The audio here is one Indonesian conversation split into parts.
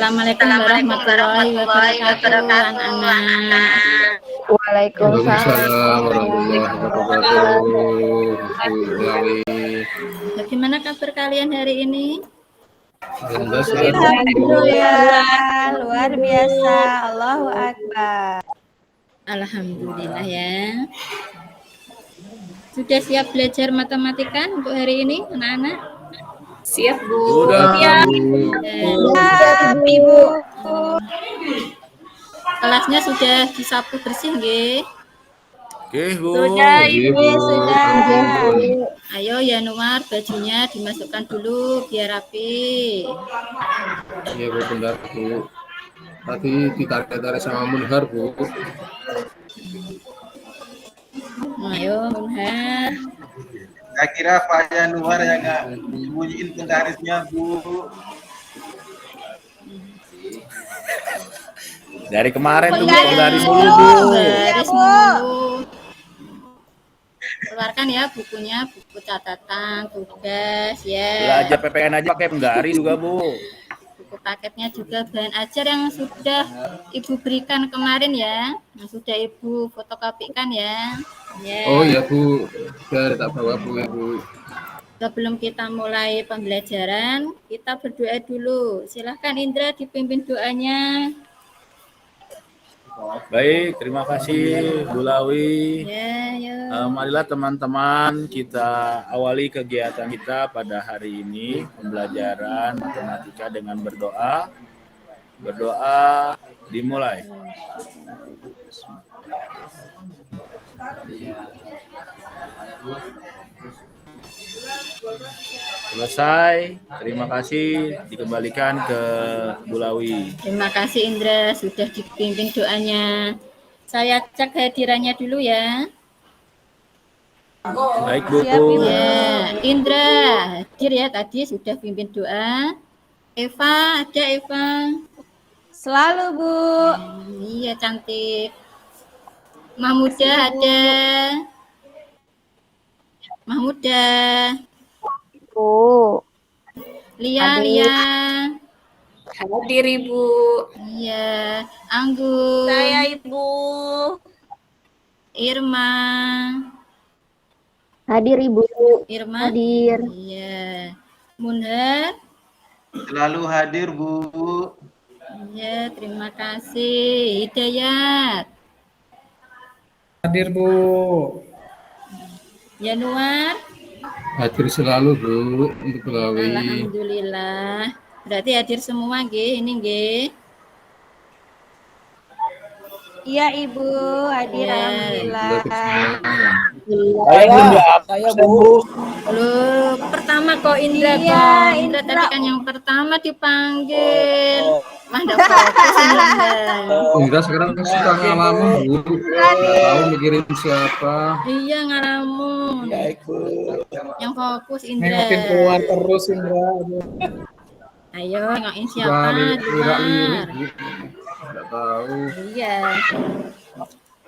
Assalamualaikum warahmatullahi wabarakatuh, anak-anak. Waalaikumsalam warahmatullahi wabarakatuh. Bagaimana kabar kalian hari ini? Alhamdulillah, luar biasa. Allahu Akbar. Alhamdulillah ya. Sudah siap belajar matematika untuk hari ini, anak-anak? Siap, Bu. Sudah, Siap, Ibu. Kelasnya sudah disapu bersih, nggih? Oke, Bu. Sudah, Ibu, sudah. Ayo Yanuar, bajunya dimasukkan dulu biar rapi. Iya, Bu, bentar, Bu. Tadi ditarik-tarik sama Munhar, Bu. Ayo Munhar. Saya kira Pak Yanuar yang nggak bunyiin penggarisnya, Bu. Dari kemarin tuh Penggaris dulu, dulu. Bu. Baris Bu. dulu. Keluarkan ya bukunya, buku catatan, tugas ya. Belajar PPN aja pakai penggaris juga, Bu. Buku paketnya juga bahan ajar yang sudah Ibu berikan kemarin ya. Yang sudah Ibu fotokopikan ya. Ya. Oh iya, Bu. Biar tak bawa, Bu, Ibu. Sebelum kita mulai pembelajaran, kita berdoa dulu. Silahkan Indra dipimpin doanya. Baik, terima kasih Bu Lawi. Ya, ya. Marilah teman-teman kita awali kegiatan kita pada hari ini, pembelajaran matematika dengan berdoa. Berdoa dimulai. Selesai, terima kasih, dikembalikan ke Bu Lawi. Terima kasih Indra sudah dipimpin doanya. Saya cek hadirannya dulu ya. Baik, Bu. Siap, Ibu. Ya, Indra hadir ya tadi sudah pimpin doa. Eva, ada Eva? Selalu, Bu. Iya cantik. Mahmuda ada. Mahmuda. Bu. Lia, Hadir. Lia. Hadir, Ibu. Iya, Anggun. Saya, Ibu. Irma. Hadir, Ibu. Irma. Hadir. Iya. Munhar. Selalu hadir, Bu. Iya, terima kasih. Hidayat. Hadir, Bu. Yanuar. Hadir selalu, Bu, untuk Bu Lawi. Alhamdulillah. Berarti hadir semua nggih, ini nggih. Iya, Ibu. Hadir, Ya. alhamdulillah. Saya belum jawab, saya, Bu. Loh, pertama kok Indra, Iya, kok. Indra Indra. tadi kan yang pertama dipanggil. Wah, enggak fokus Indra. Indra sekarang suka ngalamin, Bu. Tahu mikirin siapa. Iya, ngalamun. Baik, Bu. Yang fokus Indra. Nengokin keluar terus, Indra. Ayo, nengokin Suka siapa? lirik, Luar. Bu. Nggak tahu. Iya.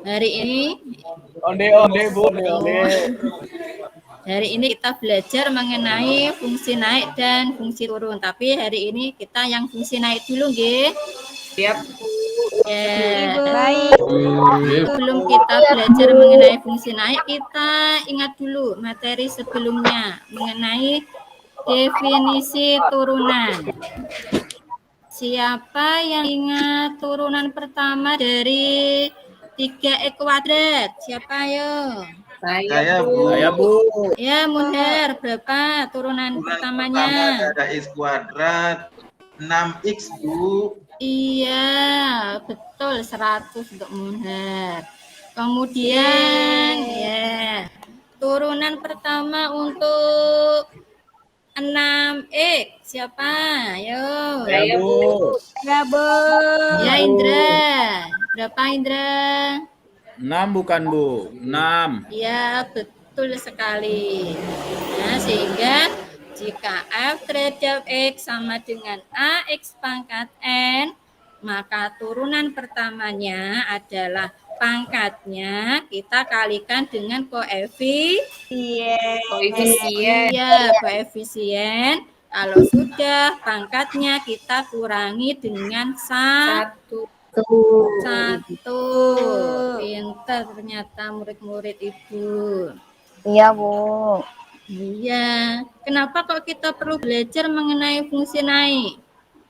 Hari ini Onde, Bu. Onde. Hari ini kita belajar mengenai fungsi naik dan fungsi turun. Tapi hari ini kita yang fungsi naik dulu, nggih. Siap, Ya. Baik. Sebelum kita belajar mengenai fungsi naik, kita ingat dulu materi sebelumnya mengenai definisi turunan. Siapa yang ingat turunan pertama dari 3x kuadrat? Siapa ayo? Saya, Bu. Saya, Bu. Ya, Munhar, berapa turunan pertamanya? Pertama ada X kuadrat, 6X, Bu. Iya, betul 100 untuk Munhar. Kemudian ya, turunan pertama untuk 6x. Siapa? Ayo. Saya, Bu. Ya, Bu. Ya, Indra. Berapa Indra? 6 bukan, Bu? 6. Ya, betul sekali. Nah, sehingga jika F terhadap X sama dengan AX pangkat N, maka turunan pertamanya adalah pangkatnya kita kalikan dengan koefisien. Iya. koefisien. Iya, koefisien Kalau sudah, pangkatnya kita kurangi dengan Satu. satu. Pintar ternyata murid-murid Ibu. Iya, Bu. Iya. Kenapa kok kita perlu belajar mengenai fungsi naik?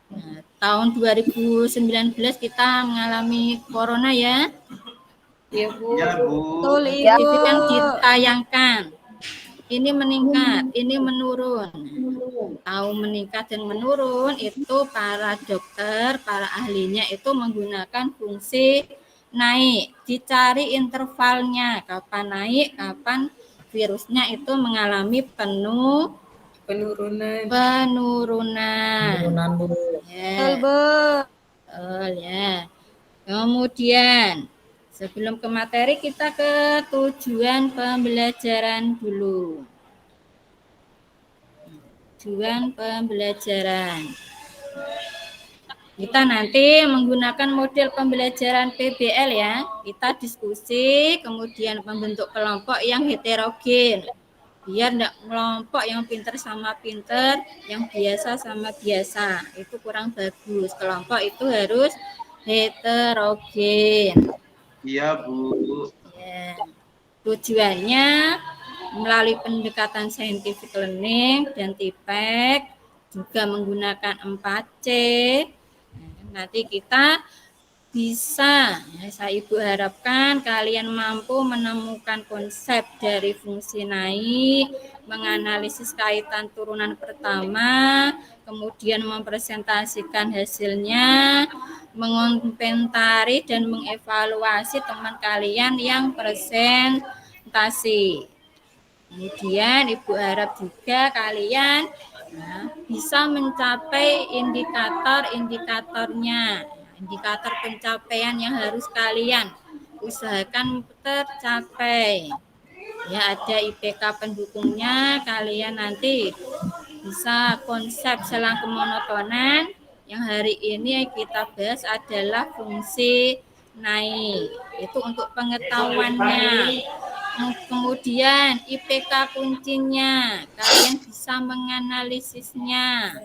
Nah, tahun 2019 kita mengalami corona ya. Iya, Bu. Iya, Bu. Betul, Itu Ibu. kan ditayangkan. Ini meningkat, ini menurun. Tahu meningkat dan menurun itu para dokter, para ahlinya itu menggunakan fungsi naik. Dicari intervalnya, kapan naik, kapan virusnya itu mengalami Penurunan. penurunan. Bu. Betul, Ya, Bu. betul ya. Kemudian sebelum ke materi kita ke tujuan pembelajaran dulu. Tujuan pembelajaran. Kita nanti menggunakan model pembelajaran PBL ya. Kita diskusi, kemudian membentuk kelompok yang heterogen. Biar enggak kelompok yang pinter sama pinter, yang biasa sama biasa. Itu kurang bagus. Kelompok itu harus heterogen. Iya, Bu. Ya. Tujuannya melalui pendekatan scientific learning dan TIPEC, juga menggunakan 4C. Nanti kita bisa, ya, saya Ibu harapkan kalian mampu menemukan konsep dari fungsi naik, menganalisis kaitan turunan pertama, kemudian mempresentasikan hasilnya, mengomentari dan mengevaluasi teman kalian yang presentasi. Kemudian Ibu harap juga kalian bisa mencapai indikator-indikatornya, indikator pencapaian yang harus kalian usahakan tercapai. Ya, ada IPK pendukungnya, kalian nanti bisa konsep selang kemonotonan. Yang hari ini kita bahas adalah fungsi naik. Itu untuk pengetahuannya. Kemudian IPK kuncinya, kalian bisa menganalisisnya.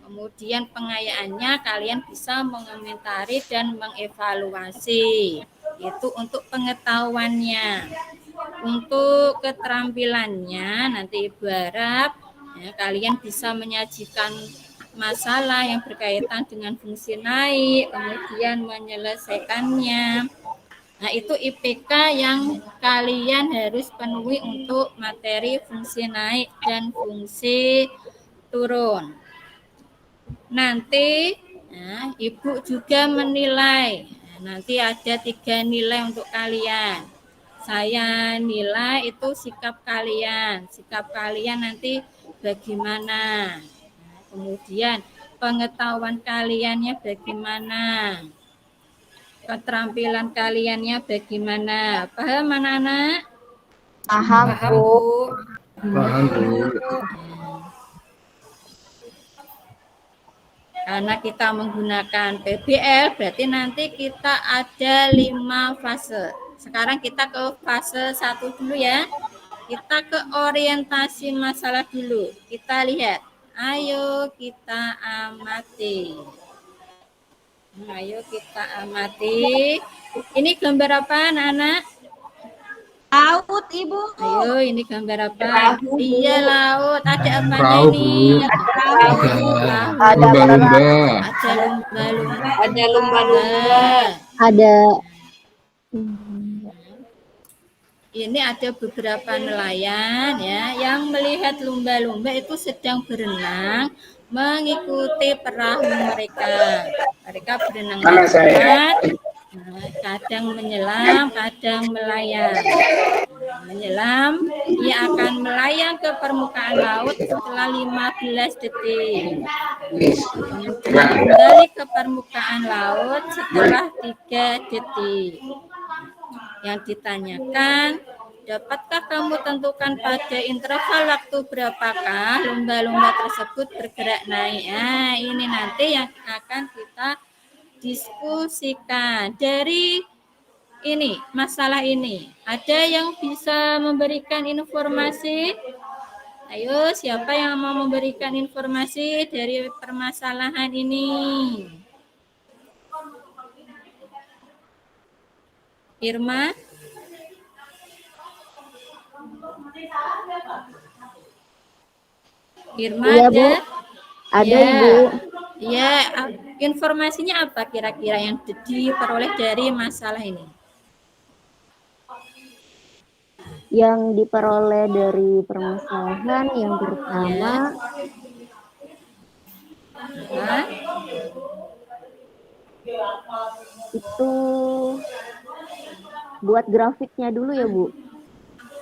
Kemudian pengayaannya kalian bisa mengomentari dan mengevaluasi. Itu untuk pengetahuannya. Untuk keterampilannya nanti Ibu harap ya, kalian bisa menyajikan masalah yang berkaitan dengan fungsi naik, kemudian menyelesaikannya. Nah, itu IPK yang kalian harus penuhi untuk materi fungsi naik dan fungsi turun. Nanti Ibu juga menilai. Nanti ada 3 nilai untuk kalian. Saya nilai itu sikap kalian. Sikap kalian nanti bagaimana. Kemudian pengetahuan kaliannya bagaimana. Keterampilan kaliannya bagaimana. Paham anak-anak? Paham, Paham, Bu. Bu. Paham, Bu. Karena kita menggunakan PBL, berarti nanti kita ada 5 fase. Sekarang kita ke fase 1 dulu ya. Kita ke orientasi masalah dulu. Kita lihat. Ayo kita amati. Ayo kita amati. Ini gambar apa anak-anak? Laut, Ibu. Ayo, ini gambar apa? Iya, laut. Ada apa Perahu, ini? Bu. Perahu. Ada lumba-lumba. Ada lumba-lumba. Ada lumba-lumba. Ada. Ini ada beberapa nelayan ya yang melihat lumba-lumba itu sedang berenang mengikuti perahu mereka. Mereka berenang cepat, kadang menyelam, kadang melayang. Menyelam, ia akan melayang ke permukaan laut setelah 15 detik. Kemudian kembali ke permukaan laut setelah 3 detik. Yang ditanyakan, dapatkah kamu tentukan pada interval waktu berapakah lumba-lumba tersebut bergerak naik? Nah, ini nanti yang akan kita diskusikan. Dari ini, masalah ini, ada yang bisa memberikan informasi? Ayo, siapa yang mau memberikan informasi dari permasalahan ini? Irma? Irma Iya, Bu. ada? Ada, Ya. Ibu. Ya, informasinya apa kira-kira yang diperoleh dari masalah ini? Yang diperoleh dari permasalahan yang pertama Hah? itu buat grafiknya dulu ya, Bu.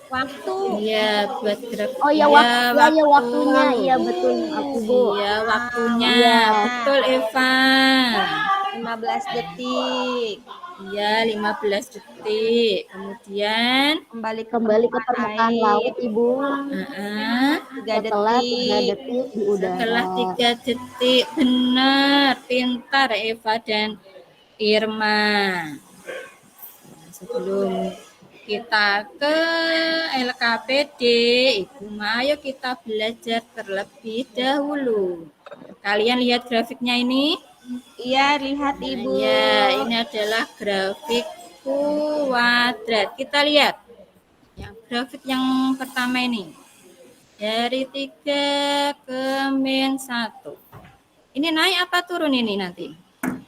Waktu. Iya, buat grafik. Oh ya, waktunya. Iya, betul. Aku, Bu. Iya, waktunya. Iya. Betul, Eva. 15 detik. Iya, 15 detik. Kemudian Kembali ke permukaan laut, Ibu. Heeh. 3 Setelah 3 detik. detik di udara. Setelah 3 detik, benar, pintar Eva dan Irma. Nah, sebelum kita ke LKPD, Ibu Ma, ayo kita belajar terlebih dahulu. Kalian lihat grafiknya ini? Iya, lihat Ibu. Ya, ini adalah grafik kuadrat. Kita lihat yang grafik yang pertama ini. Dari 3 ke min 1. Ini naik apa turun ini nanti?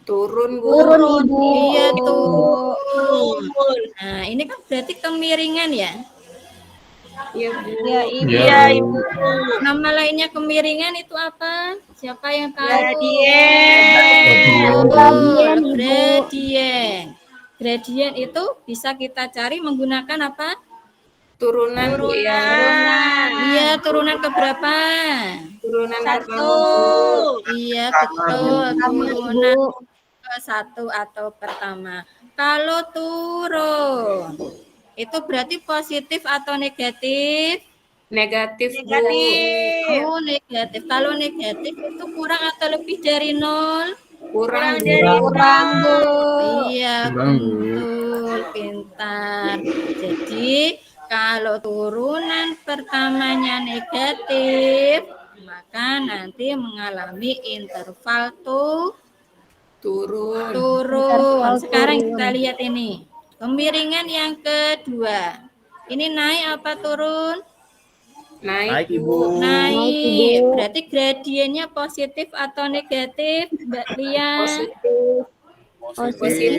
Turun, Bu. Turun, Ibu. Iya, turun. Nah, ini kan berarti kemiringan ya. Iya, Bu. Iya, Ibu. Iya, Bu. Nama lainnya kemiringan itu apa? Siapa yang tahu? Gradien. Betul, gradien. Gradien itu bisa kita cari menggunakan apa? Turunan, Bu, ya. Iya, turunan ke berapa? Turunan 1. Iya, betul. Turunan ke 1 atau pertama. Kalau turun, itu berarti positif atau negatif? Negatif, Bu. Oh, negatif. Kalau negatif itu kurang atau lebih dari 0? Kurang, Bu. Iya, Kurang, Bu. betul. Pintar. Jadi, kalau turunan pertamanya negatif, maka nanti mengalami interval Turun. turun. Sekarang kita lihat ini. Kemiringan yang kedua. Ini naik apa turun? Naik, Ibu. Naik. Berarti gradiennya positif atau negatif, Mbak Lia? Positif.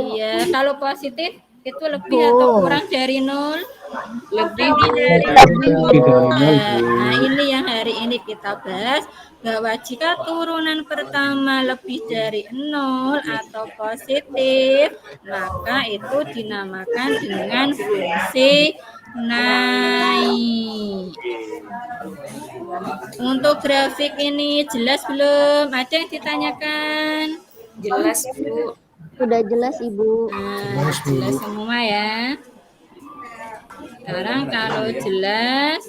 Iya, kalau positif itu lebih atau kurang dari 0? Lebih dari Lebih dari 0, Bu. Nah, ini yang hari ini kita bahas, bahwa jika turunan pertama lebih dari 0 atau positif, maka itu dinamakan dengan fungsi naik. Untuk grafik ini jelas belum? Ada yang ditanyakan? jelas, Bu. Sudah jelas, Ibu. Nah, jelas semua ya. Sekarang kalau jelas,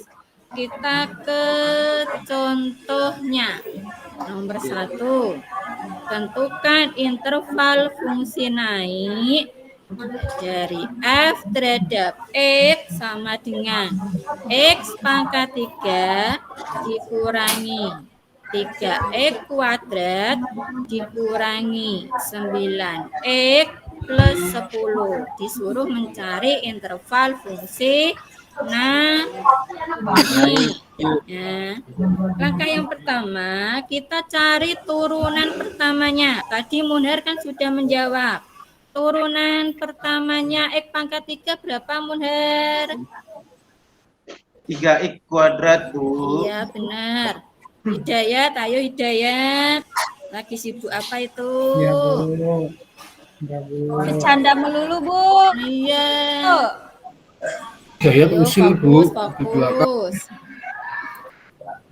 kita ke contohnya. Nomor 1, tentukan interval fungsi naik dari f terhadap x sama dengan x pangkat 3 dikurangi 3x kuadrat dikurangi 9x plus 10. Disuruh mencari interval fungsi naik. Ya. Langkah yang pertama, kita cari turunan pertamanya. Tadi Munhar kan sudah menjawab. Turunan pertamanya x pangkat 3 berapa, Munhar? 3x kuadrat, Bu. Iya, benar. Hidayat, ayo Hidayat. Lagi sibuk apa itu? Ya, Bu. Ya, Bu. Bercanda melulu, Bu. Iya. Hidayat Ayo, usil, Bu. fokus, Di belakang. fokus.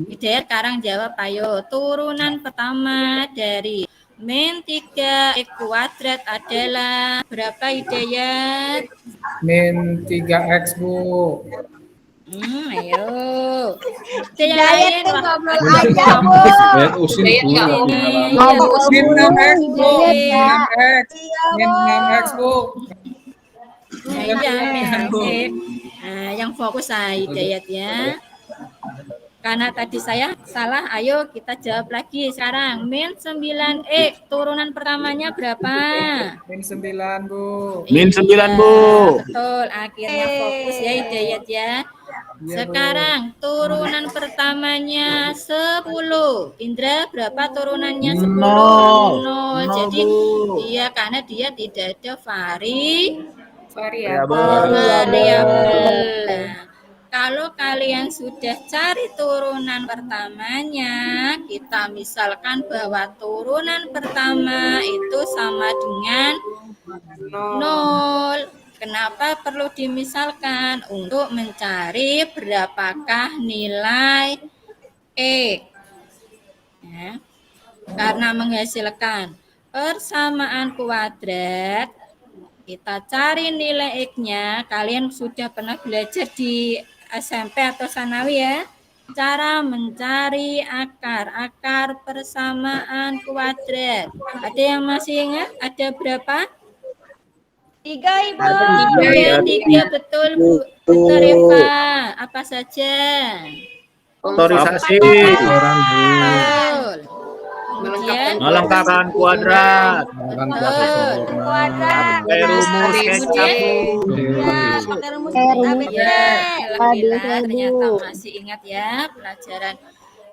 Hidayat sekarang jawab, ayo. Turunan pertama dari min 3x kuadrat adalah berapa, Hidayat? Min 3x, Bu. Ayo. Hidayat tuh ngobrol waktu- aja, Bu. Hidayat usil, Bu. Iya, Min 6x, Bu. Iya. 6x. Min 6x, Bu. Nah, iya, Min Asif. Nah, yang fokus Hidayat ya. Karena tadi saya salah, ayo kita jawab lagi sekarang. Min 9X, turunan pertamanya berapa? Min 9, Bu. Min 9, Iya, Bu. betul, akhirnya fokus ya Hidayat ya. Iya, Sekarang turunan pertamanya 10. Indra, berapa turunannya 10? Nol. 0. Nol, Jadi Bu. iya, karena dia tidak ada Variabel. variabel. Nah, kalau kalian sudah cari turunan pertamanya, kita misalkan bahwa turunan pertama itu sama dengan 0. Kenapa perlu dimisalkan? Untuk mencari berapakah nilai X. Ya. Karena menghasilkan persamaan kuadrat, kita cari nilai X-nya. Kalian sudah pernah belajar di SMP atau Sanawi ya. Cara mencari akar persamaan kuadrat. Ada yang masih ingat? Ada berapa? 3, Ibu. Tiga, betul Bu. Betul Eva. Apa saja? Faktorisasi. Orang Bu. Betul. Kemudian Melengkapkan kuadrat. Kan betul. Pakai rumus kecap, Bu. Pakai rumus Ya, alhamdulillah ABC, Bu. ternyata masih ingat ya pelajaran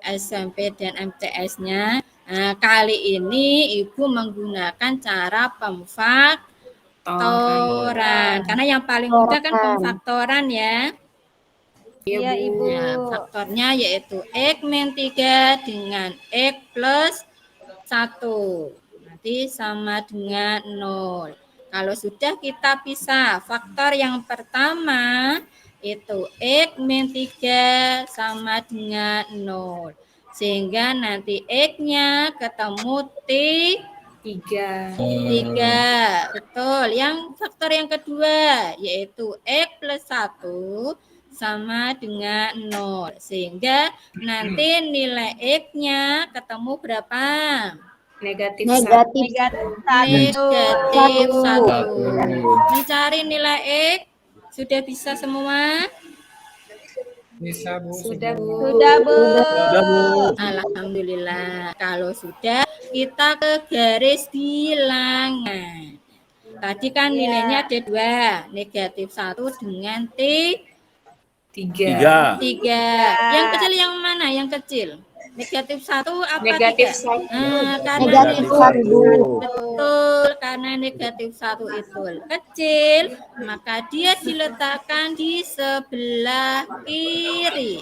SMP dan MTS-nya. Nah, kali ini Ibu menggunakan cara pemfaktoran. Karena yang paling mudah kan pemfaktoran ya. Iya, Ibu. Nah, faktornya yaitu X min 3 dengan X plus 1. Nanti sama dengan 0. Kalau sudah kita pisah, faktor yang pertama itu X min 3 sama dengan 0. Sehingga nanti X-nya ketemu 3. 3. Betul. Yang faktor yang kedua yaitu X plus 1 sama dengan 0. Sehingga nanti nilai X-nya ketemu berapa? Negatif 1. Negatif 1. 1. Mencari nilai X sudah bisa semua? Bisa, Bu. Sudah, Bu. Sudah, Bu. Udah, Bu. Alhamdulillah. Kalau sudah, kita ke garis bilangan. Tadi kan nilainya ada 2, negatif 1 dengan 3. 3. Yang kecil yang mana? Yang kecil. Negatif 1 apa Negatif 3? 1. Karena Negatif 1. betul, karena negatif 1 itu kecil, maka dia diletakkan di sebelah kiri.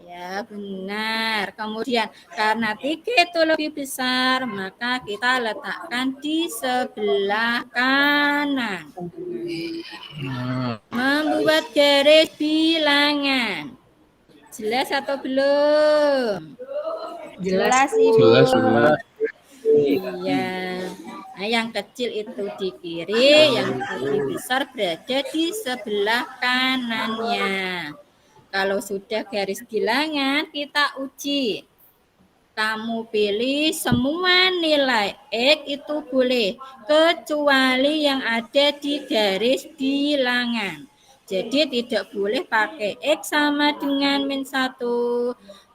Ya, benar. Kemudian karena 3 itu lebih besar, maka kita letakkan di sebelah kanan. Membuat garis bilangan. Jelas atau belum? Jelas. Ibu. Jelas Bu. Iya. Nah, yang kecil itu di kiri, yang lebih besar berada di sebelah kanannya. Kalau sudah garis bilangan, kita uji. Kamu pilih semua nilai X itu boleh, kecuali yang ada di garis bilangan. Jadi tidak boleh pakai X sama dengan min 1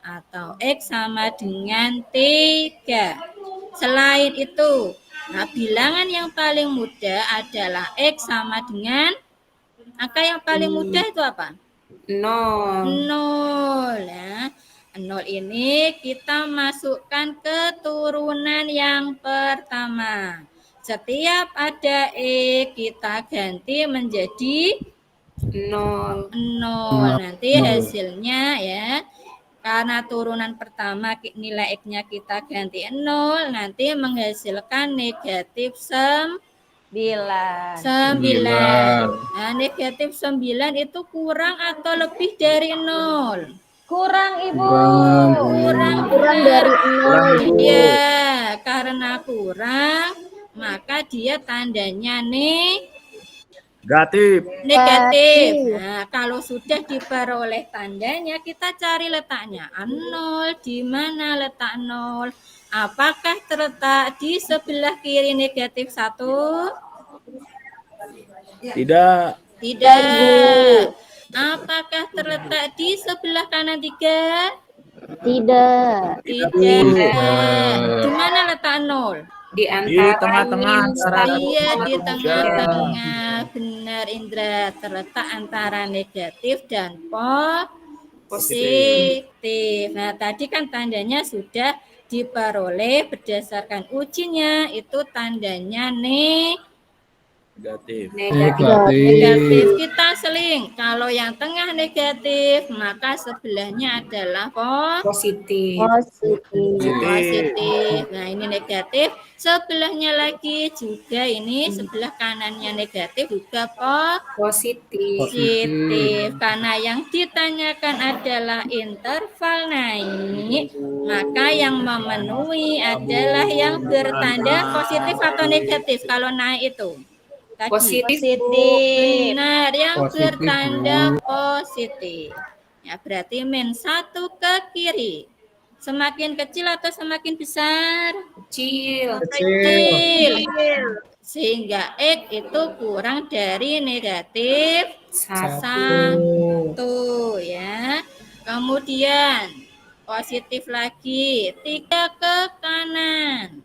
atau X sama dengan 3. Selain itu, nah, bilangan yang paling mudah adalah X sama dengan angka yang paling mudah itu apa? 0. 0. Ya. 0 ini kita masukkan ke turunan yang pertama. Setiap ada X kita ganti menjadi 0. 0. Nanti hasilnya ya, karena turunan pertama nilai X-nya kita ganti 0, nanti menghasilkan negatif 9. Nah, negatif 9 itu kurang atau lebih dari 0? Kurang, Ibu. Kurang dari 0. Iya, karena kurang, maka dia tandanya negatif. Nah, kalau sudah diperoleh tandanya, kita cari letaknya. 0, di mana letak 0? Apakah terletak di sebelah kiri negatif 1? Tidak. Tidak. Apakah terletak di sebelah kanan 3? Tidak. Tidak. Di mana letak 0? Di Di antara tengah-tengah min antara Iya, di 1,3. tengah-tengah. Benar, Indra. Terletak antara negatif dan positif. Nah, tadi kan tandanya sudah diperoleh berdasarkan ujinya. Itu tandanya negatif. negatif. Kita seling. Kalau yang tengah negatif, maka sebelahnya adalah Positif. positif. Nah, ini negatif. Sebelahnya lagi juga ini sebelah kanannya negatif juga Positif. positif. Karena yang ditanyakan adalah interval naik, maka yang memenuhi adalah yang bertanda positif atau negatif kalau naik itu. Tadi. Positif, Bu. Benar, yang Positif, bertanda positif. Ya, berarti min 1 ke kiri. Semakin kecil atau semakin besar? Kecil. Kecil. Sehingga X itu kurang dari negatif 1 ya. Kemudian positif lagi 3 ke kanan.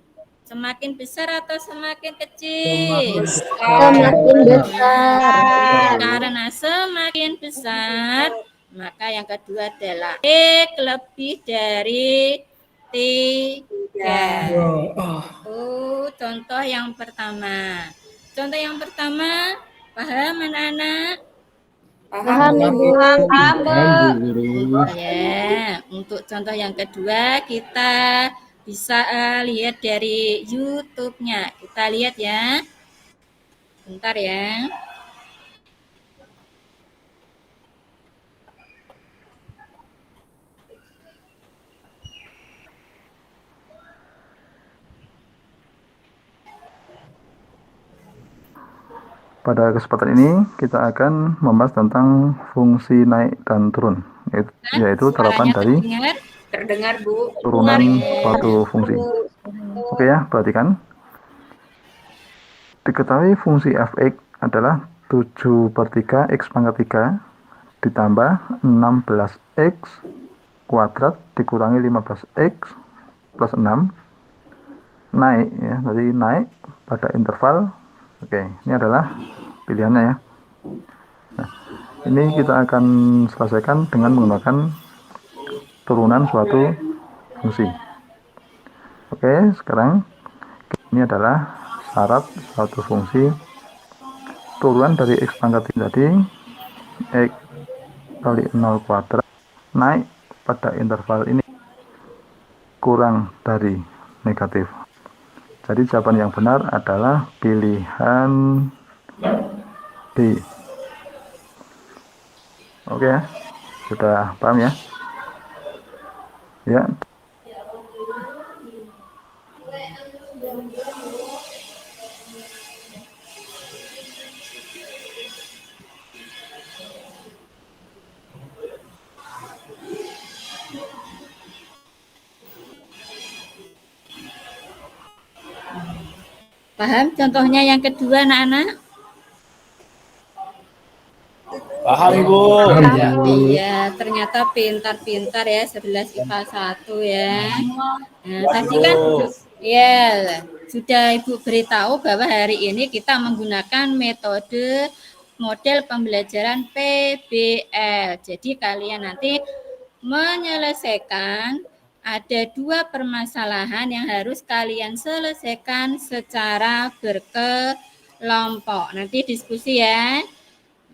Semakin besar atau semakin kecil? Semakin besar. Karena semakin besar, maka yang kedua adalah X lebih dari 3. Contoh yang pertama. Contoh yang pertama, paham anak-anak? Paham, Bu. Ya, untuk contoh yang kedua kita bisa lihat dari YouTube-nya. Kita lihat ya. Bentar ya. Pada kesempatan ini kita akan membahas tentang fungsi naik dan turun, yaitu terapan dari Terdengar, Bu. turunan suatu fungsi. Oke ya, perhatikan. Diketahui fungsi fx adalah 7/3 x pangkat 3 ditambah 16x kuadrat dikurangi 15x plus 6 naik ya, jadi naik pada interval. Oke, ini adalah pilihannya ya. Nah, ini kita akan selesaikan dengan menggunakan turunan suatu fungsi. Oke, sekarang ini adalah syarat suatu fungsi turunan dari x pangkat 3 tadi, x kali 0 kuadrat naik pada interval ini kurang dari negatif. Jadi jawaban yang benar adalah pilihan D. Oke ya, sudah paham ya? Ya. Paham contohnya yang kedua anak-anak? Paham, Ibu. Iya, ternyata pintar-pintar ya 11 IPA 1 ya. Nah, tadi kan ya sudah Ibu beritahu bahwa hari ini kita menggunakan metode model pembelajaran PBL. Jadi kalian nanti menyelesaikan ada 2 permasalahan yang harus kalian selesaikan secara berkelompok. Nanti diskusi ya.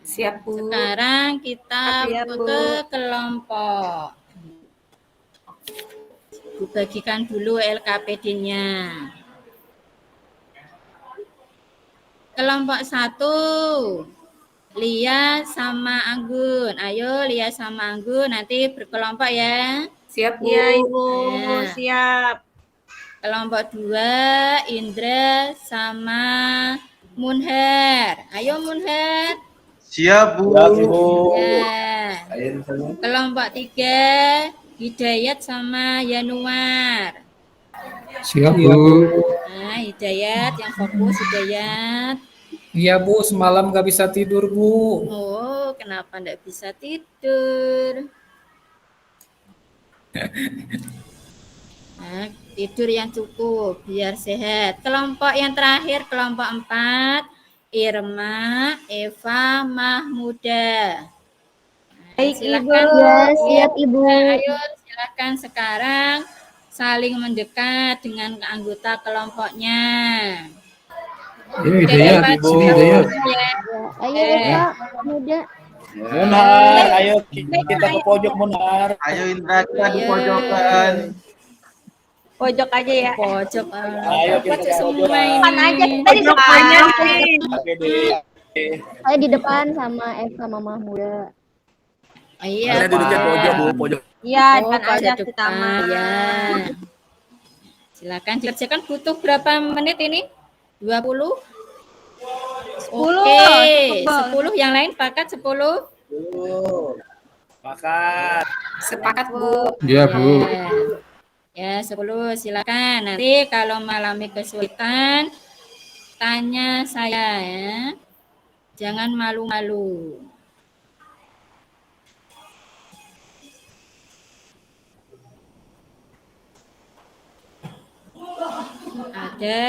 Siap, Bu. Sekarang kita ke kelompok. Bu bagikan dulu LKPD-nya. Kelompok 1. Lia sama Anggun. Ayo Lia sama Anggun nanti berkelompok ya. Siap, Bu. Iya, Ibu. Nah. Siap. Kelompok 2, Indra sama Munher. Ayo Munher. Siap, Bu. Ya. Kelompok 3, Hidayat sama Yanuar. Siap, Bu. Nah, Hidayat yang fokus Hidayat. Iya, Bu. Semalam nggak bisa tidur, Bu. Oh, Kenapa enggak bisa tidur? Nah, tidur yang cukup biar sehat. Kelompok yang terakhir, kelompok 4, Irma, Eva, Mahmuda. Baik, Silakan. Ibu. Ya, siap, Ibu. Ayo silakan sekarang saling mendekat dengan anggota kelompoknya. Ini Hidayat, Dapat sini Hidayat. ya. Ayo, Eva, muda. Munar, ayo kita ke pojok Munar. Ayo Indra, kita di Ayo. pojokan. Pojok aja ya. Pojok. Ayo kita Pojok ke semua pojokan. ini. aja kita di Pojokannya depan. nih. Oke deh. Saya di depan sama Eva Mama Muda. Iya, Kita duduknya pojok Bu, pojok. Iya, Oh, depan aja pojok kita depan, mah. ya. Silakan dikerjakan. Butuh berapa menit ini? 20? 10. Oke, 10. Yang lain pakat 10? Makan. Sepakat, Bu. Ya Bu. Ya, 10 silakan. Nanti kalau mengalami kesulitan tanya saya ya. Jangan malu-malu. Ada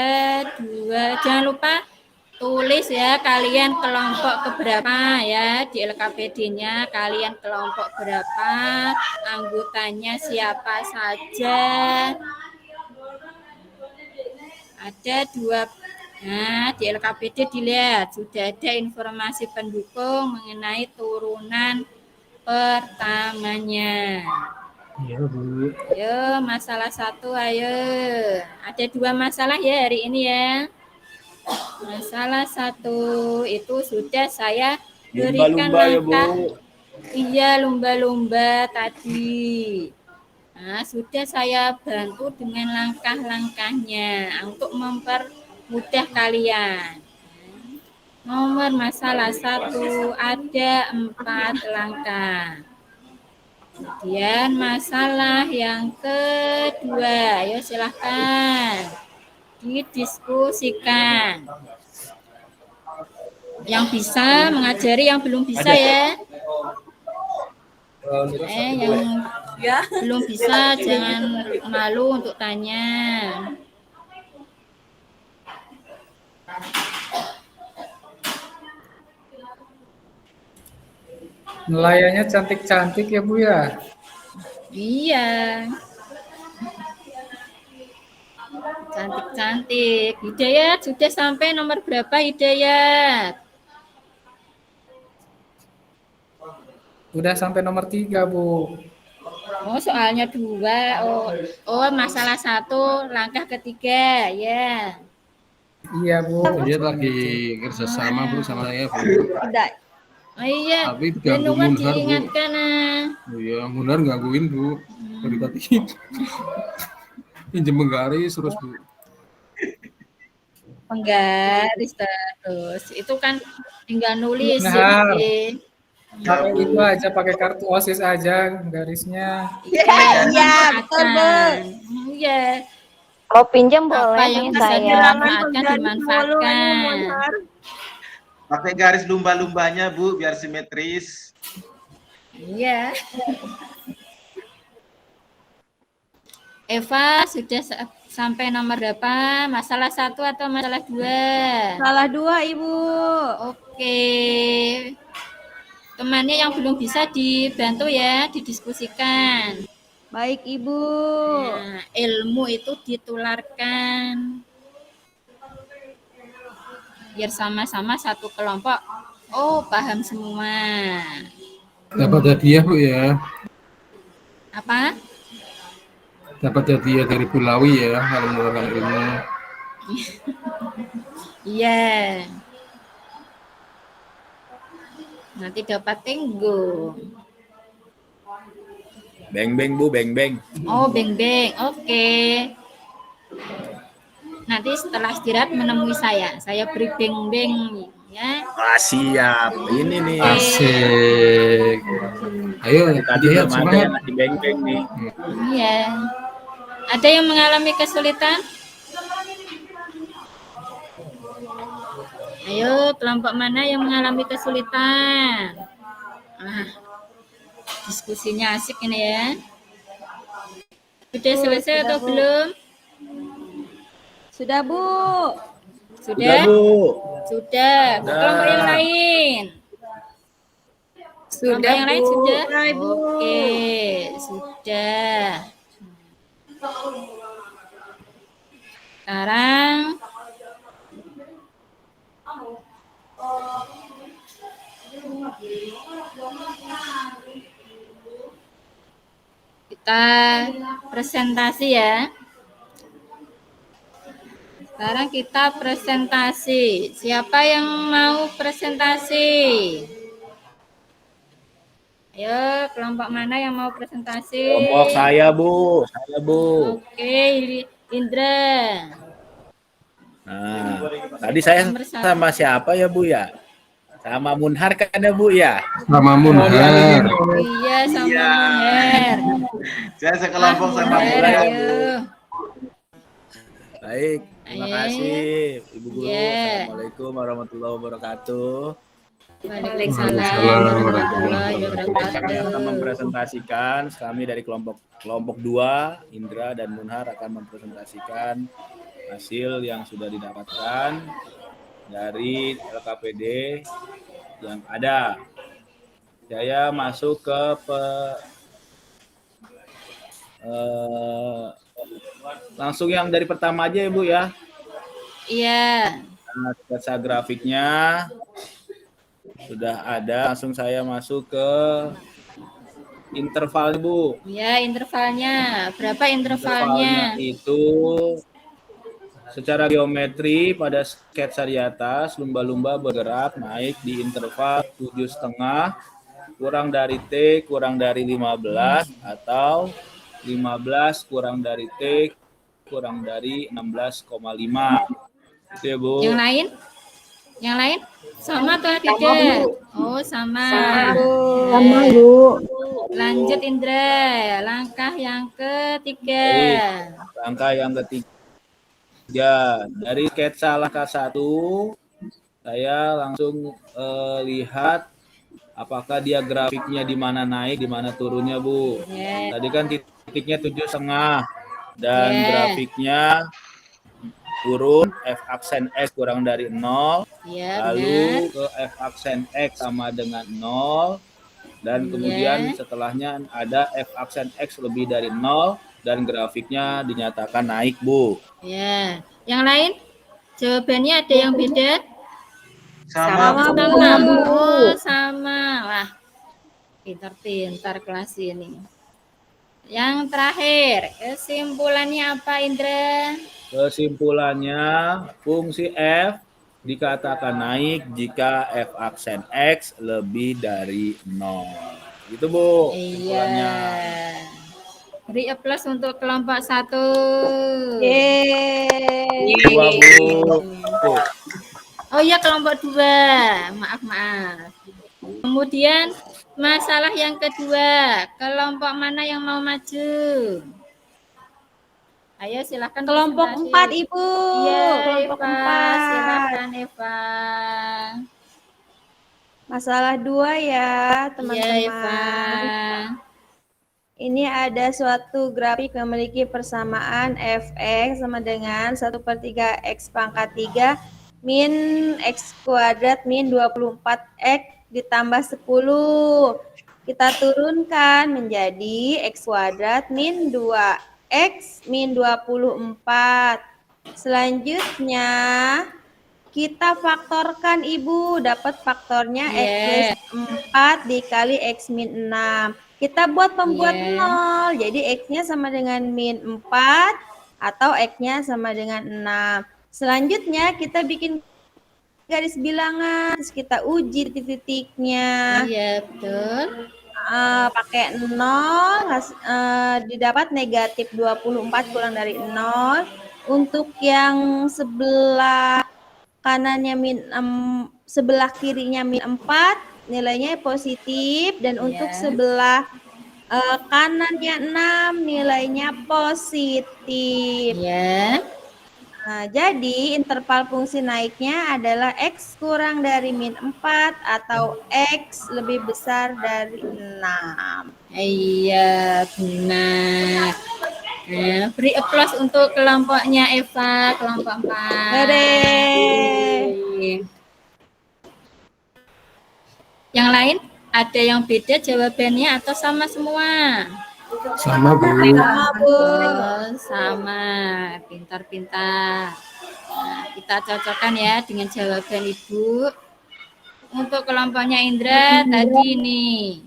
2. Jangan lupa tulis ya kalian kelompok keberapa ya di LKPD-nya. Kalian kelompok berapa, anggotanya siapa saja. Ada 2. Nah, di LKPD dilihat sudah ada informasi pendukung mengenai turunan pertamanya. Iya Bu. Ayo, masalah 1, ayo. Ada 2 masalah ya hari ini ya. Masalah 1 itu sudah saya berikan Lumba-lumba ya Bu. langkah. Iya, lumba-lumba tadi. Nah, sudah saya bantu dengan langkah-langkahnya untuk mempermudah kalian. Nomor masalah 1 ada 4 langkah. Kemudian masalah yang kedua, ayo silahkan didiskusikan. Yang bisa mengajari, yang belum bisa ya. Yang belum bisa jangan malu untuk tanya. Nelayannya cantik-cantik ya Bu ya. Iya. Cantik-cantik. Hidayat sudah sampai nomor berapa Hidayat? Udah sampai nomor 3 Bu. Oh, soalnya 2. Oh, masalah 1, langkah ketiga, ya. Iya Bu. Dia lagi kerjasama Bu sama saya Bu. Tidak. Oh iya, Tapi ganggu Benuan Munhar Bu. diingatkan. Oh iya, Munar gangguin Bu. Dari tadi. Pinjem menggaris terus Bu. Penggaris terus. Itu kan tinggal nulis. Nah. Jadi. Pakai itu aja, pakai kartu OSIS aja garisnya. Iya, betul, Bu. Iya. Mau pinjam Apa boleh yang nih bisa saya. dimanfaatkan, dimanfaatkan. Pakai garis lumba-lumbanya Bu, biar simetris. Iya. Eva sudah sampai nomor berapa? Masalah 1 atau masalah 2? Salah 2, Ibu. Oke. Temannya yang belum bisa dibantu ya, didiskusikan. Baik, Ibu. Nah, ilmu itu ditularkan. Biar sama-sama satu kelompok. Oh, paham semua. Dapat hadiah Bu ya. Apa? Dapat hadiah dari Bulawi ya kalau mengeluarkan ilmu. Iya. Nanti dapat tenggo. Beng-beng Bu, beng-beng. Oh, beng-beng. Oke. Nanti setelah istirahat menemui saya. Saya beri beng-beng ya. Ah, siap. Ini nih. Asik. Ayo, Tadi Hidayat belum ada semangat. yang ngasih beng-beng nih. Iya. Ada yang mengalami kesulitan? Ayo, kelompok mana yang mengalami kesulitan? Ah, diskusinya asik ini ya. Sudah selesai atau Bu. belum? Sudah, Bu. Sudah? Bu. Sudah. Ke kelompok yang lain. Kelompok yang lain sudah? Oke, sudah. Sekarang kita presentasi ya. Sekarang kita presentasi. Siapa yang mau presentasi? Ayo, kelompok mana yang mau presentasi? Kelompok saya, Bu. Saya, Bu. Oke, Indra. Nah, tadi saya sama siapa ya, Bu ya? Sama Munhar kan ya, Bu ya? Sama Munhar. Iya, sama Munhar. Saya sekelompok sama Munhar, Munhar. ayo. Baik, terima Ayo. kasih Ibu Guru. Iya. Assalamualaikum warahmatullahi wabarakatuh. Waalaikumsalam warahmatullahi Kami wabarakatuh. akan mempresentasikan, kami dari kelompok 2, Indra dan Munhar akan mempresentasikan hasil yang sudah didapatkan dari LKPD yang ada. Saya masuk ke langsung yang dari pertama aja ya, Bu ya. Iya. Nah, sketsa grafiknya sudah ada, langsung saya masuk ke interval, Bu. Ya, intervalnya. Berapa intervalnya? Itu secara geometri pada sketsa di atas, lumba-lumba bergerak naik di interval 7,5 kurang dari T kurang dari 15 atau 15 kurang dari T kurang dari 16,5. Itu ya, Bu. Yang lain? Yang lain? Sama atau tidak? Oh, sama. Sama, Bu. Lanjut Indra. Langkah yang ketiga. Langkah yang ketiga, dari sketsa langkah 1, saya langsung lihat apakah dia grafiknya di mana naik, di mana turunnya, Bu. Ya. Tadi kan titiknya 7,5 dan Ya. grafiknya turun, F aksen X kurang dari 0, Ya, lalu benar. ke F aksen X sama dengan 0, dan kemudian setelahnya ada F aksen X lebih dari 0, dan grafiknya dinyatakan naik, Bu. Ya. Yang lain? Jawabannya ada yang beda? Sama Bu. Sama. Oh, sama. Wah, pintar-pintar kelas ini. Yang terakhir, kesimpulannya apa, Indra? Kesimpulannya, fungsi F dikatakan naik jika F aksen X lebih dari 0. Gitu, Bu. Kesimpulannya. Beri aplaus untuk kelompok 1. Yeay. Dua, Bu. Oh iya, kelompok 2. Maaf. Kemudian masalah yang kedua, kelompok mana yang mau maju? Ayo silahkan. Kelompok presentasi. 4, Ibu. Iya, Kelompok Eva. 4. Silakan Eva. Masalah 2 ya, Iya, teman-teman. Eva. Ini ada suatu grafik memiliki persamaan fx sama dengan 1/3 x pangkat 3 min x kuadrat min 24x ditambah 10. Kita turunkan menjadi x kuadrat min 2x min 24. Selanjutnya kita faktorkan, Ibu. Dapat faktornya x plus 4 dikali x min 6. Kita buat pembuat 0. Jadi x-nya sama dengan min 4 atau x-nya sama dengan 6. Selanjutnya kita bikin garis bilangan. Terus kita uji titik-titiknya. Iya, betul. Pakai 0, didapat negatif 24 kurang dari 0. Untuk yang sebelah kanannya sebelah kirinya min 4, nilainya positif, dan untuk sebelah kanannya 6 nilainya positif. Ya. Jadi interval fungsi naiknya adalah X kurang dari min 4 atau X lebih besar dari 6. Iya, benar. Nah, beri applause untuk kelompoknya Eva, kelompok 4. Hore. Yang lain, ada yang beda jawabannya atau sama semua? Sama, Bu. Oh, sama, pintar-pintar. Nah, kita cocokkan ya dengan jawaban Ibu. Untuk kelompoknya Indra tadi ini.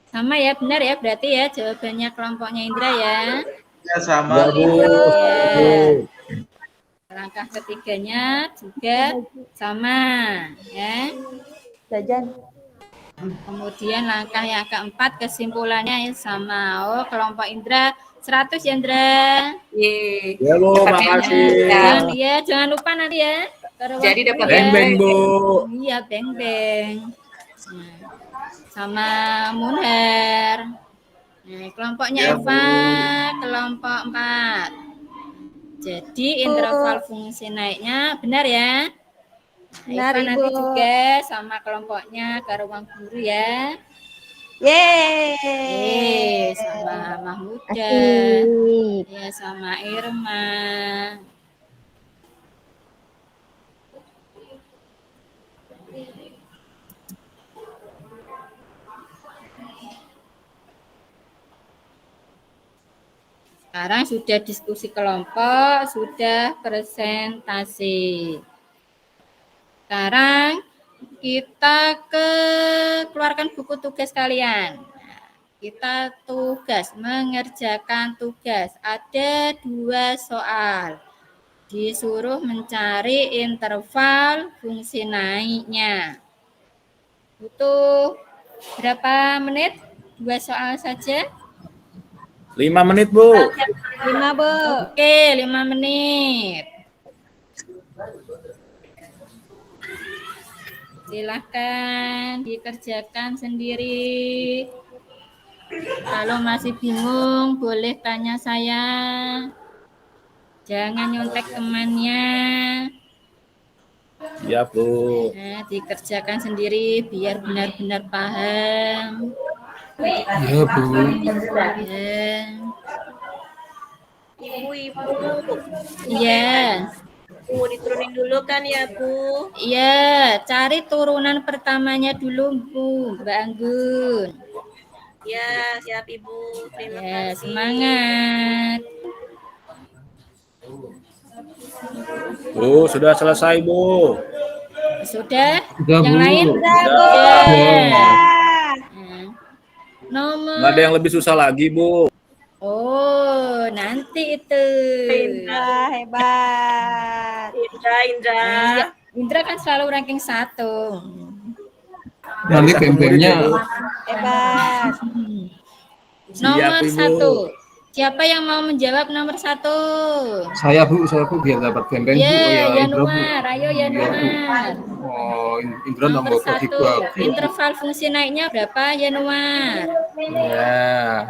Sama ya, benar ya berarti ya jawabannya kelompoknya Indra ya. Ya sama. Ya, Bu. Ya. Langkah ketiganya juga sama ya. Jajan. Kemudian langkah yang keempat kesimpulannya sama. Oh, kelompok Indra 100 ya Indra. Yeay. Ya, Bu, makasih. Jangan lupa nanti ya. Jadi dapat Beng-beng, Bu. Iya, beng-beng. Nah, sama Munher. Nah, kelompoknya Ya, Eva, kelompok 4. Jadi interval fungsi naiknya benar ya? Benar, Eva nanti Ibu. juga sama kelompoknya ke ruang guru ya. Yeay. Sama Mahmuda. Asik. Ya, sama Irma. Sekarang sudah diskusi kelompok, sudah presentasi. Sekarang kita keluarkan buku tugas kalian. Kita mengerjakan tugas. Ada 2 soal. Disuruh mencari interval fungsi naiknya. Butuh berapa menit? 2 soal saja. 5 menit, Bu. 5, Bu. Oke, 5 menit. Silahkan dikerjakan sendiri. Kalau masih bingung, boleh tanya saya. Jangan nyontek temannya. Ya, Bu. Nah, dikerjakan sendiri biar benar-benar paham. Ya, Bu. Ya. Ibu. Iya. Bu, diturunin dulu kan ya, Bu? Iya, cari turunan pertamanya dulu, Bu, Mbak Anggun. Ya, siap Ibu. Terima Ya, kasih. semangat. Bu, sudah selesai, Bu. Sudah? Sudah, Yang Bu. lain? Sudah. Ya. Nah, nomor. Nggak ada yang lebih susah lagi, Bu. Oh, nanti itu. Indra, hebat. Indra. Iya, Indra kan selalu ranking 1. Nanti beng-bengnya Hebat. Nomor Ibu. 1. Siapa yang mau menjawab nomor 1? saya, Bu, biar dapat beng-beng, Bu. Oh, Ya, Indra, Bu. Yanuar. Ayo Yanuar. Oh, Indra Nomor nomor 1. dibagi. Interval fungsi naiknya berapa, Yanuar? Ya,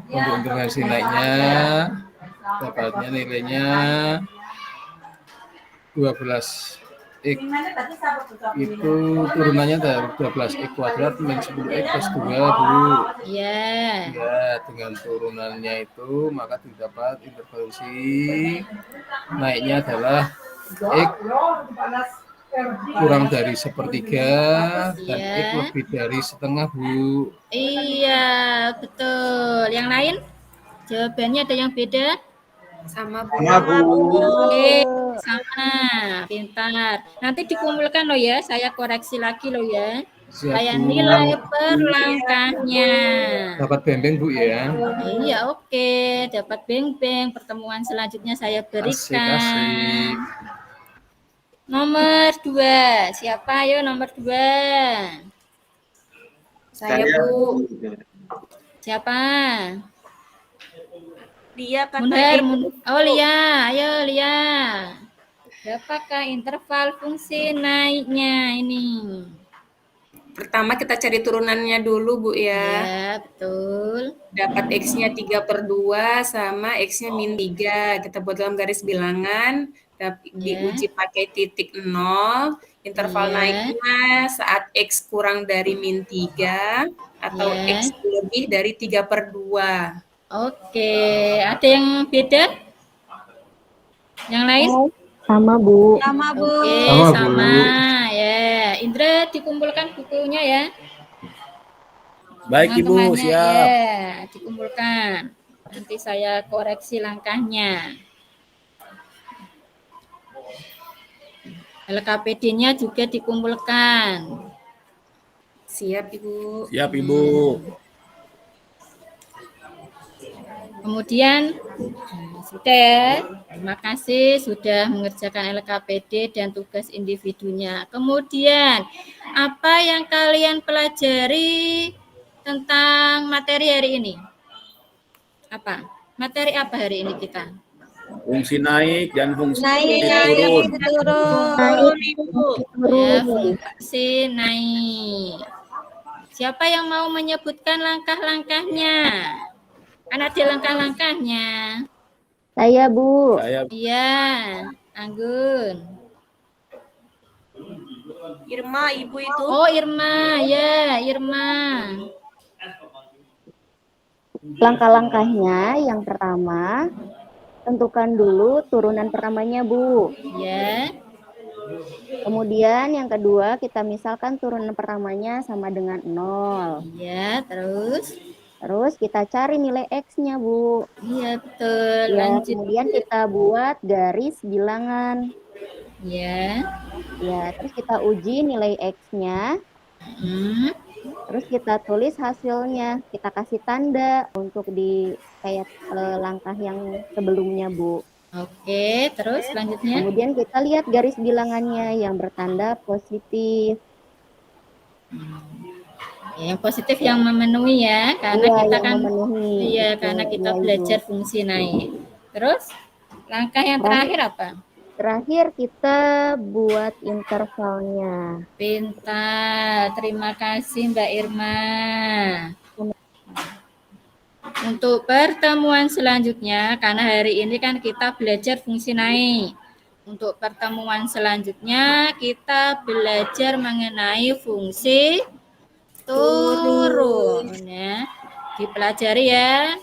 untuk intervensi naiknya, dapatnya nilainya 12 X. Itu turunannya dari 12 X kuadrat min 10 X plus 2, Bu. Ya. Ya, dengan turunannya itu maka didapat intervensi naiknya adalah X kurang dari 1/3 dan Iya. X lebih dari setengah, Bu. Iya, betul. Yang lain? Jawabannya ada yang beda? Sama Bu. Sama, Bu. Oke, sama. Pintar. Nanti dikumpulkan loh ya. Saya koreksi lagi loh ya. Siap, Kayak Bu. nilai per langkahnya. Dapat beng-beng, Bu, ya. Iya, oke. Dapat beng-beng. Pertemuan selanjutnya saya berikan. Asik. Nomor 2. Siapa? Ayo nomor 2. Saya Bu. Siapa? Dia Munher. Ibu. Oh, Lia. Ayo, Lia. Berapakah interval fungsi naiknya ini? Pertama kita cari turunannya dulu Bu ya. Ya, betul. Dapat X-nya 3/2 sama X-nya min 3. Kita buat dalam garis bilangan. diuji pakai titik 0, interval naiknya saat X kurang dari -3 atau X lebih dari 3/2. Oke, ada yang beda? Yang lain? Sama, Bu. Sama, Bu. Oke, Sama, Bu. ya. Indra dikumpulkan bukunya ya. Baik Ibu, Teman-temannya, siap. ya, dikumpulkan. Nanti saya koreksi langkahnya. LKPD-nya juga dikumpulkan. Siap, Ibu. Siap Ibu. Kemudian sudah ya. Terima kasih sudah mengerjakan LKPD dan tugas individunya. Kemudian apa yang kalian pelajari tentang materi hari ini? Apa? Materi apa hari ini kita? Fungsi naik dan fungsi Naik, turun. turun, Ibu. Ya, fungsi naik. Siapa yang mau menyebutkan langkah-langkahnya? Kan ada langkah-langkahnya. Saya, Bu. Saya Iya, Anggun. Irma, Ibu itu. Oh, Irma, ya, Irma. Langkah-langkahnya yang pertama, tentukan dulu turunan pertamanya, Bu. Ya. Kemudian yang kedua, kita misalkan turunan pertamanya sama dengan 0. Ya, terus. Terus kita cari nilai X-nya, Bu. Iya, betul. Ya, Lanjut. kemudian kita buat garis bilangan. Ya. Ya, terus kita uji nilai X-nya. Terus kita tulis hasilnya. Kita kasih tanda untuk di kayak langkah yang sebelumnya, Bu. Oke, terus selanjutnya. Kemudian kita lihat garis bilangannya yang bertanda positif. Yang positif yang memenuhi ya, karena Iya, kita yang kan memenuhi. iya, Betul. karena kita Iya, Ibu. belajar fungsi naik. Terus langkah yang terakhir apa? Terakhir kita buat intervalnya. Pintar, terima kasih Mbak Irma. Untuk pertemuan selanjutnya, karena hari ini kan kita belajar fungsi naik. Untuk pertemuan selanjutnya, kita belajar mengenai fungsi turun. Ya. Dipelajari ya.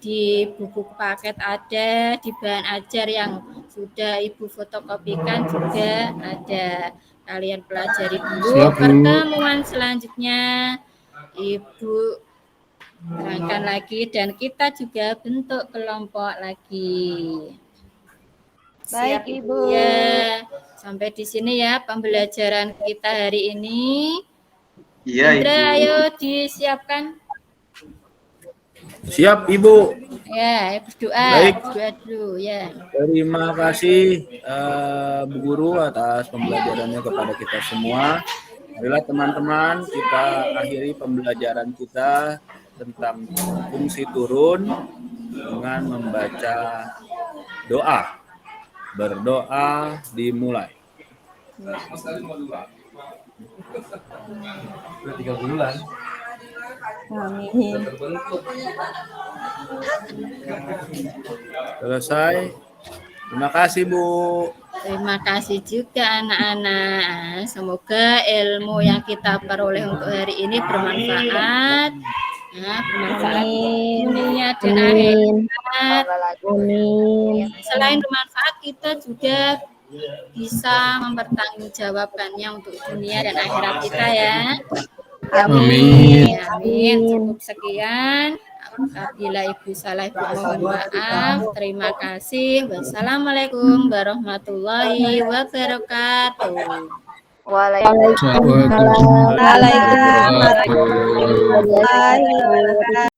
Di buku paket ada, di bahan ajar yang sudah Ibu fotokopikan juga ada. Kalian pelajari dulu. Siap, Bu. Pertemuan selanjutnya Ibu terangkan lagi dan kita juga bentuk kelompok lagi. Baik, Siap, Ibu. Ya, sampai di sini ya pembelajaran kita hari ini. Iya, Indra, Ibu. ayo disiapkan. siap Ibu. Ya, berdoa. Baik. Berdoa dulu ya. Terima kasih Bu Guru atas pembelajarannya kepada kita semua. Marilah teman-teman kita akhiri pembelajaran kita tentang fungsi turun dengan membaca doa. Berdoa dimulai. Udah 3 bulan. Amin. Selesai. Terima kasih Bu. Terima kasih juga anak-anak. Semoga ilmu yang kita peroleh untuk hari ini bermanfaat. Nah, bermanfaat dunia dan akhirat. Amin. Selain bermanfaat, kita juga bisa mempertanggungjawabkannya untuk dunia dan akhirat kita ya. Amin. Amin. Cukup sekian. Apabila Ibu salah, Ibu mohon maaf. Terima kasih. Wassalamualaikum warahmatullahi wabarakatuh. Waalaikumsalam. Waalaikumsalam warahmatullahi wabarakatuh.